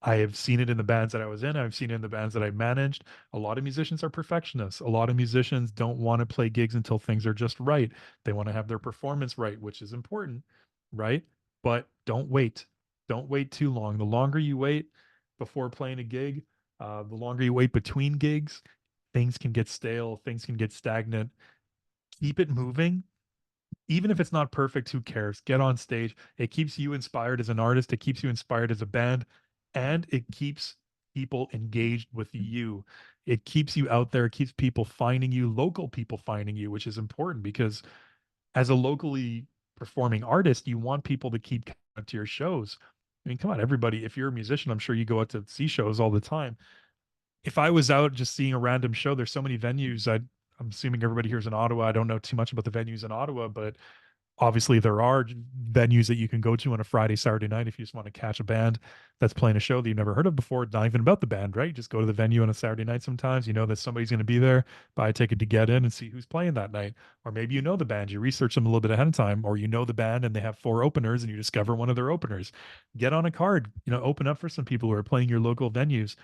S1: I have seen it in the bands that I was in. I've seen it in the bands that I managed. A lot of musicians are perfectionists. A lot of musicians don't want to play gigs until things are just right. They want to have their performance right, which is important, right? But don't wait. Don't wait too long. The longer you wait before playing a gig, the longer you wait between gigs, things can get stale, things can get stagnant. Keep it moving, even if it's not perfect, who cares? Get on stage. It keeps you inspired as an artist. It keeps you inspired as a band, and it keeps people engaged with you. It keeps you out there. It keeps people finding you, local people finding you, which is important because as a locally performing artist, you want people to keep coming out to your shows. I mean, come on, everybody. If you're a musician, I'm sure you go out to see shows all the time. If I was out just seeing a random show, there's so many venues. I'm assuming everybody here's in Ottawa. I don't know too much about the venues in Ottawa, but obviously there are venues that you can go to on a Friday, Saturday night if you just want to catch a band that's playing a show that you've never heard of before, not even about the band, right? Just go to the venue on a Saturday night sometimes. You know that somebody's going to be there, buy a ticket to get in and see who's playing that night. Or maybe you know the band, you research them a little bit ahead of time, or you know the band and they have four openers and you discover one of their openers. Get on a card, open up for some people who are playing your local venues.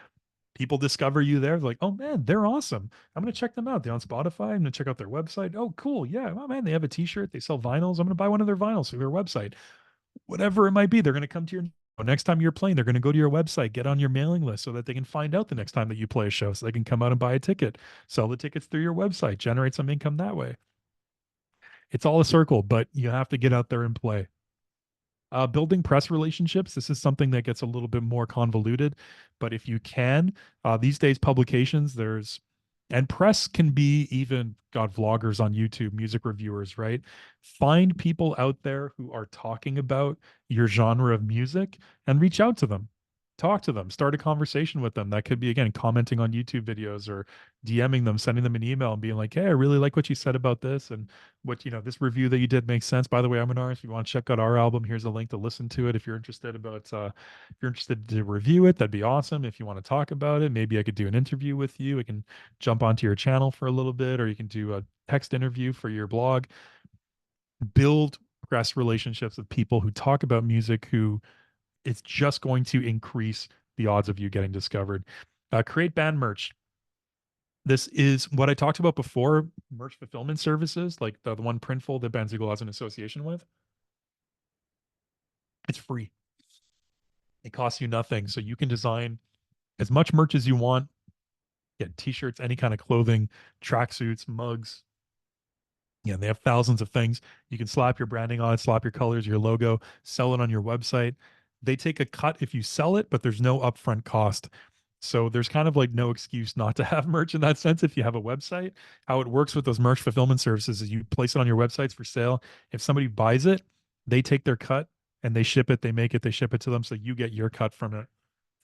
S1: People discover you there, like, oh man, they're awesome. I'm gonna check them out. They're on Spotify. I'm gonna check out their website. Oh, cool. Yeah. Oh man, they have a t-shirt. They sell vinyls. I'm gonna buy one of their vinyls through their website. Whatever it might be, they're gonna come to your next time you're playing, they're gonna go to your website, get on your mailing list so that they can find out the next time that you play a show, so they can come out and buy a ticket, sell the tickets through your website, generate some income that way. It's all a circle, but you have to get out there and play. Building press relationships. This is something that gets a little bit more convoluted, but if you can, these days publications, and press can be even, God, vloggers on YouTube, music reviewers, right? Find people out there who are talking about your genre of music and reach out to them. Talk to them, start a conversation with them. That could be, again, commenting on YouTube videos or DMing them, sending them an email and being like, hey, I really like what you said about this. And this review that you did makes sense. By the way, I'm an artist. If you want to check out our album, here's a link to listen to it. If you're interested if you're interested to review it, that'd be awesome. If you want to talk about it, maybe I could do an interview with you. I can jump onto your channel for a little bit, or you can do a text interview for your blog. Build press relationships with people who talk about music, who it's just going to increase the odds of you getting discovered. Create band merch. This is what I talked about before, merch fulfillment services, like the one Printful that Bandzoogle has an association with. It's free. It costs you nothing. So you can design as much merch as you want, get t-shirts, any kind of clothing, tracksuits, mugs. They have thousands of things. You can slap your branding on it, slap your colors, your logo, sell it on your website. They take a cut if you sell it, but there's no upfront cost. So there's kind of like no excuse not to have merch in that sense if you have a website. How it works with those merch fulfillment services is you place it on your websites for sale. If somebody buys it, they take their cut and they ship it, they make it, they ship it to them. So you get your cut from it,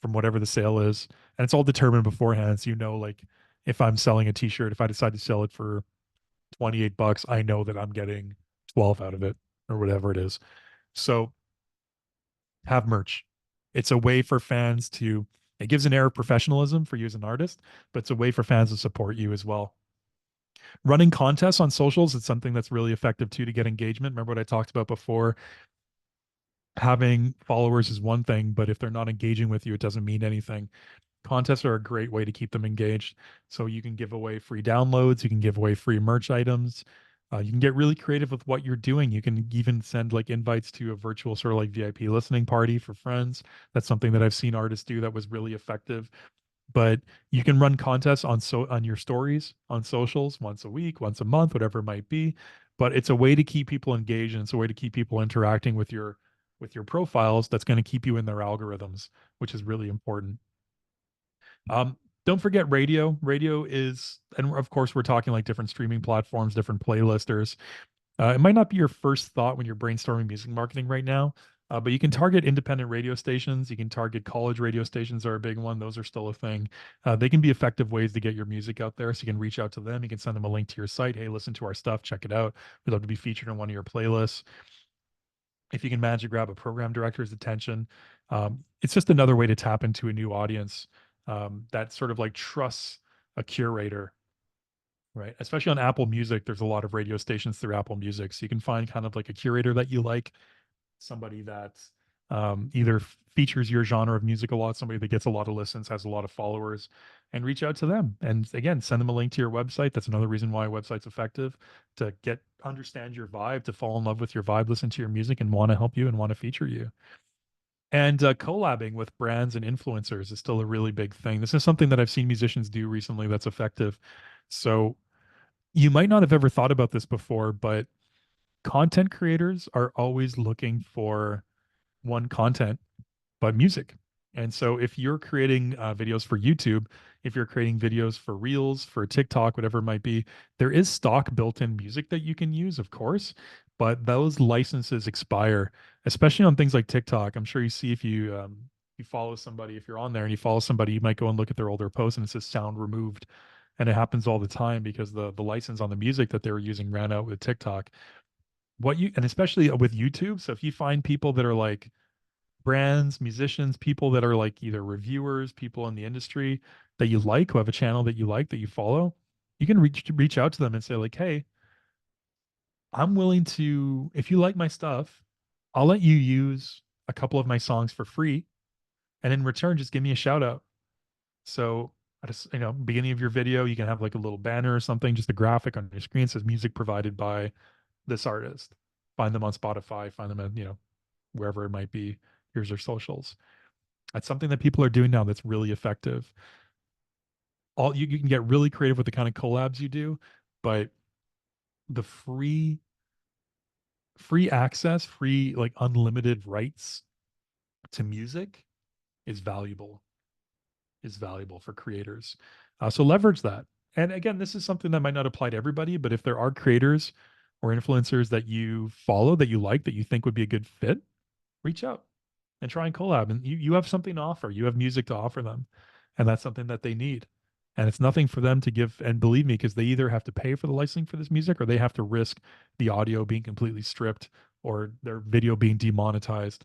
S1: from whatever the sale is. And it's all determined beforehand. So like if I'm selling a t-shirt, if I decide to sell it for 28 bucks, I know that I'm getting 12 out of it or whatever it is. So have merch. It's a way for fans to, it gives an air of professionalism for you as an artist, but it's a way for fans to support you as well. Running contests on socials is something that's really effective too to get engagement. Remember what I talked about before? Having followers is one thing, but if they're not engaging with you, it doesn't mean anything. Contests are a great way to keep them engaged. So you can give away free downloads, you can give away free merch items. You can get really creative with what you're doing. You can even send like invites to a virtual sort of like VIP listening party for friends. That's something that I've seen artists do that was really effective. But you can run contests on your stories on socials once a week, once a month, whatever it might be. But it's a way to keep people engaged, and it's a way to keep people interacting with your profiles that's going to keep you in their algorithms, which is really important. Don't forget radio. Radio is, and of course, we're talking like different streaming platforms, different playlisters. It might not be your first thought when you're brainstorming music marketing right now, but you can target independent radio stations. You can target college radio stations are a big one. Those are still a thing. They can be effective ways to get your music out there. So you can reach out to them. You can send them a link to your site. Hey, listen to our stuff. Check it out. We'd love to be featured in one of your playlists. If you can manage to grab a program director's attention, it's just another way to tap into a new audience that sort of like trusts a curator, right? Especially on Apple Music, there's a lot of radio stations through Apple Music. So you can find kind of like a curator that you like, somebody that either features your genre of music a lot, somebody that gets a lot of listens, has a lot of followers, and reach out to them. And again, send them a link to your website. That's another reason why a website's effective, to understand your vibe, to fall in love with your vibe, listen to your music, and want to help you and want to feature you. And collabing with brands and influencers is still a really big thing. This is something that I've seen musicians do recently that's effective. So you might not have ever thought about this before, but content creators are always looking for one content, but music. And so if you're creating videos for YouTube, if you're creating videos for Reels, for TikTok, whatever it might be, there is stock built-in music that you can use, of course, but those licenses expire, especially on things like TikTok. I'm sure you see if you follow somebody, if you're on there and you follow somebody, you might go and look at their older posts and it says sound removed. And it happens all the time because the license on the music that they were using ran out with TikTok. And especially with YouTube. So if you find people that are like brands, musicians, people that are like either reviewers, people in the industry that you like, who have a channel that you like, that you follow, you can reach out to them and say like, hey, I'm willing to, if you like my stuff, I'll let you use a couple of my songs for free. And in return, just give me a shout out. So at beginning of your video, you can have like a little banner or something, just a graphic on your screen says music provided by this artist. Find them on Spotify, find them at, wherever it might be. Here's their socials. That's something that people are doing now that's really effective. You can get really creative with the kind of collabs you do, but the free access, free like unlimited rights to music is valuable, for creators. So leverage that. And again, this is something that might not apply to everybody, but if there are creators or influencers that you follow, that you like, that you think would be a good fit, reach out and try and collab. And you have something to offer. You have music to offer them. And that's something that they need. And it's nothing for them to give. And believe me, because they either have to pay for the licensing for this music or they have to risk the audio being completely stripped or their video being demonetized.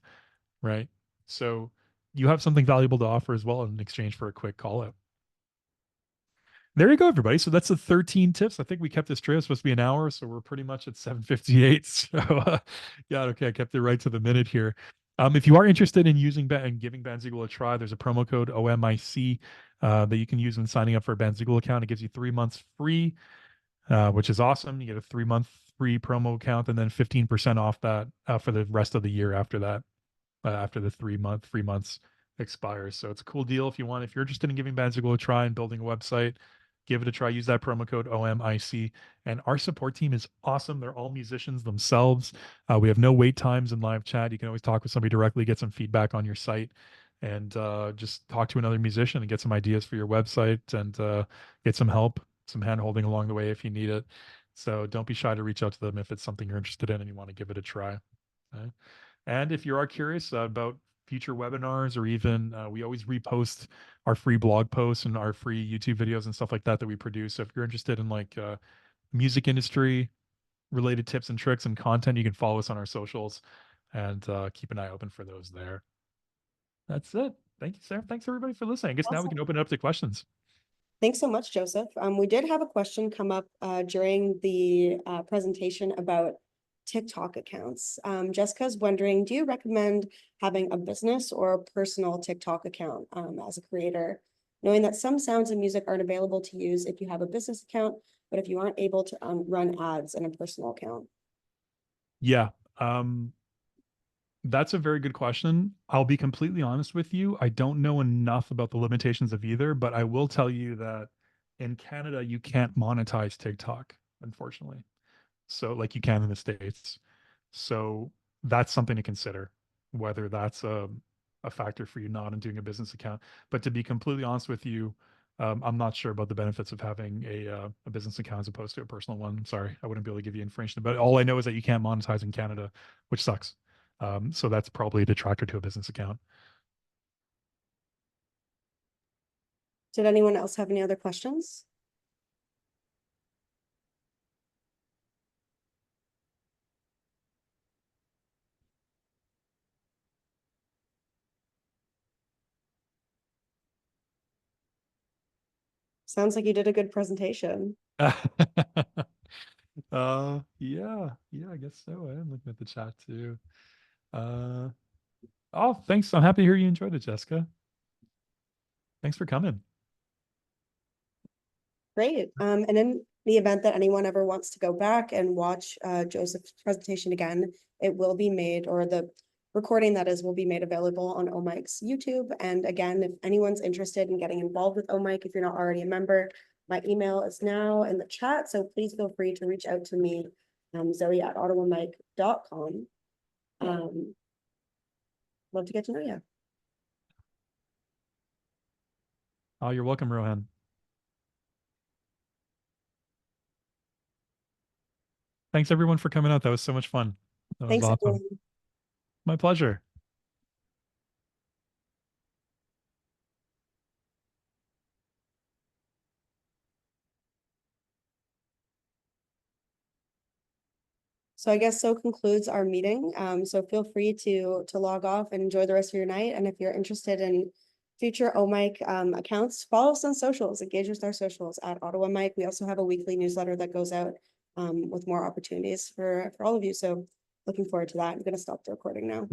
S1: Right. So you have something valuable to offer as well in exchange for a quick call out. There you go, everybody. So that's the 13 tips. I think we kept this trail. It's supposed to be an hour, so we're pretty much at 7:58. So yeah, okay, I kept it right to the minute here. If you are interested in using and giving Bandzoogle a try, there's a promo code OMIC that you can use when signing up for a Bandzoogle account. It gives you 3 months free, which is awesome. You get a 3-month free promo account and then 15% off that for the rest of the year after that, after the 3 months expires. So it's a cool deal if you're interested in giving Bandzoogle a try and building a website. Give it a try. Use that promo code OMIC. And our support team is awesome. They're all musicians themselves. We have no wait times in live chat. You can always talk with somebody directly, get some feedback on your site, and just talk to another musician and get some ideas for your website and get some help, some hand holding along the way if you need it. So don't be shy to reach out to them if it's something you're interested in and you want to give it a try. Okay? And if you are curious about future webinars or even we always repost our free blog posts and our free YouTube videos and stuff like that we produce. So if you're interested in like music industry related tips and tricks and content, you can follow us on our socials and keep an eye open for those there. That's it. Thank you, Sarah. Thanks everybody for listening. I guess now we can open it up to questions.
S2: Thanks so much, Joseph. We did have a question come up during the presentation about TikTok accounts. Jessica's wondering, do you recommend having a business or a personal TikTok account as a creator? Knowing that some sounds and music aren't available to use if you have a business account, but if you aren't able to run ads in a personal account?
S1: Yeah. That's a very good question. I'll be completely honest with you. I don't know enough about the limitations of either, but I will tell you that in Canada, you can't monetize TikTok, unfortunately. So, like you can in the States. So, that's something to consider, whether that's a factor for you not in doing a business account. But to be completely honest with you, I'm not sure about the benefits of having a business account as opposed to a personal one. I'm sorry, I wouldn't be able to give you information. But all I know is that you can't monetize in Canada, which sucks. So that's probably a detractor to a business account.
S2: Did anyone else have any other questions? Sounds like you did a good presentation.
S1: Yeah, I guess so. I am looking at the chat too. Oh, thanks. I'm happy to hear you enjoyed it, Jessica. Thanks for coming.
S2: Great. And in the event that anyone ever wants to go back and watch Joseph's presentation again, it will be made, or the recording that is will be made available on OMIC's YouTube. And again, if anyone's interested in getting involved with OMIC, if you're not already a member, my email is now in the chat. So please feel free to reach out to me, Zoe@ottawamic.com. Love to get to know you.
S1: Oh, you're welcome, Rohan. Thanks everyone for coming out. That was so much fun. That was
S2: Thanks,
S1: awesome.
S2: everyone.
S1: My pleasure.
S2: So I guess so concludes our meeting. So feel free to log off and enjoy the rest of your night. And if you're interested in future OMIC accounts, follow us on socials, engage with our socials at Ottawa Mic. We also have a weekly newsletter that goes out with more opportunities for all of you. So looking forward to that. I'm going to stop the recording now.